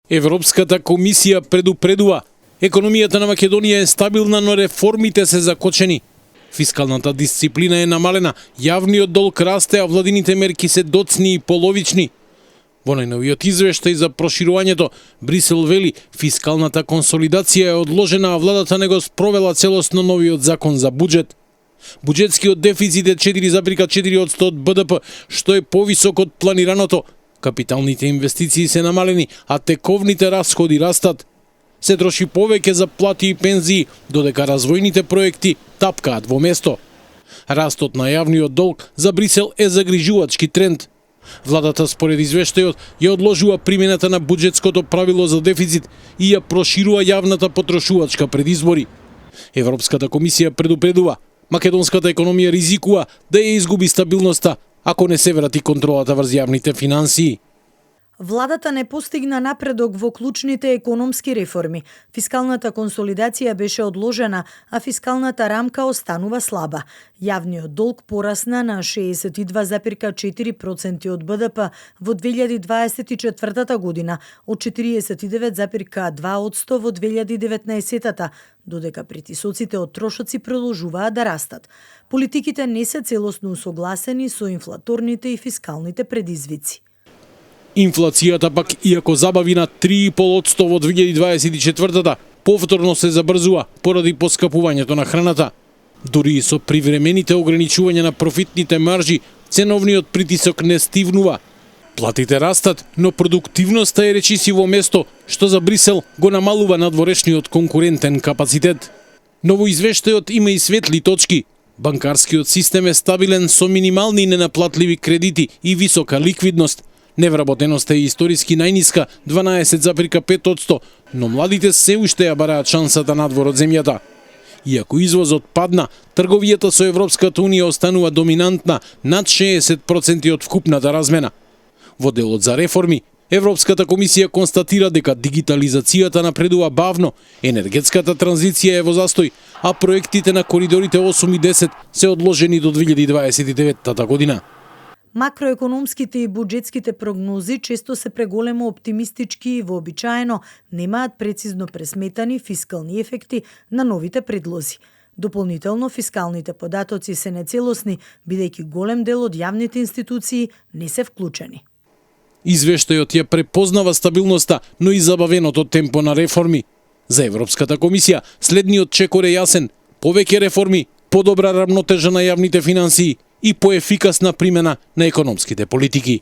Европската комисија предупредува. Економијата на Македонија е стабилна, но реформите се закочени. Фискалната дисциплина е намалена, јавниот долг расте, а владините мерки се доцни и половични. Во најновиот извештај за проширувањето, Брисел вели фискалната консолидација е одложена, а владата не го спровела целосно новиот закон за буџет. Буџетскиот дефицит е 4,4% од БДП, што е повисок од планираното. Капиталните инвестиции се намалени, а тековните расходи растат. Се троши повеќе за плати и пензии, додека развојните проекти тапкаат во место. Растот на јавниот долг за Брисел е загрижувачки тренд. Владата според извештајот ја одложува примената на буџетското правило за дефицит и ја проширува јавната потрошувачка пред избори. Европската комисија предупредува, македонската економија ризикува да ја изгуби стабилноста ако не се врати контролата врз јавните финансии. Владата не постигна напредок во клучните економски реформи. Фискалната консолидација беше одложена, а фискалната рамка останува слаба. Јавниот долг порасна на 62,4% од БДП во 2024 година, од 49,2% во 2019, додека притисоците од трошоци продолжуваат да растат. Политиките не се целосно усогласени со инфлаторните и фискалните предизвици. Инфлацијата пак, иако забави на 3,5% во 2024, повторно се забрзува поради поскапувањето на храната. Дури и со привремените ограничувања на профитните маржи, ценовниот притисок не стивнува. Платите растат, но продуктивноста е речиси во место, што за Брисел го намалува надворешниот конкурентен капацитет. Но во извештајот има и светли точки. Банкарскиот систем е стабилен со минимални ненаплатливи кредити и висока ликвидност. Невработеноста е историски најниска, 12,5%, но младите се уште ја бараат шансата надвор од земјата. Иако извозот падна, трговијата со Европската Унија останува доминантна, над 60% од вкупната размена. Во делот за реформи, Европската комисија констатира дека дигитализацијата напредува бавно, енергетската транзиција е во застој, а проектите на коридорите 8 и 10 се одложени до 2029 година. Макроекономските и буџетските прогнози често се преголемо оптимистички и вообичаено немаат прецизно пресметани фискални ефекти на новите предлози. Дополнително, фискалните податоци се нецелосни, бидејќи голем дел од јавните институции не се вклучени. Извештајот ја препознава стабилноста, но и забавеното темпо на реформи. За Европската комисија следниот чекор е јасен: повеќе реформи, подобра рамнотежа на јавните финансии и поефикасна примена на економските политики.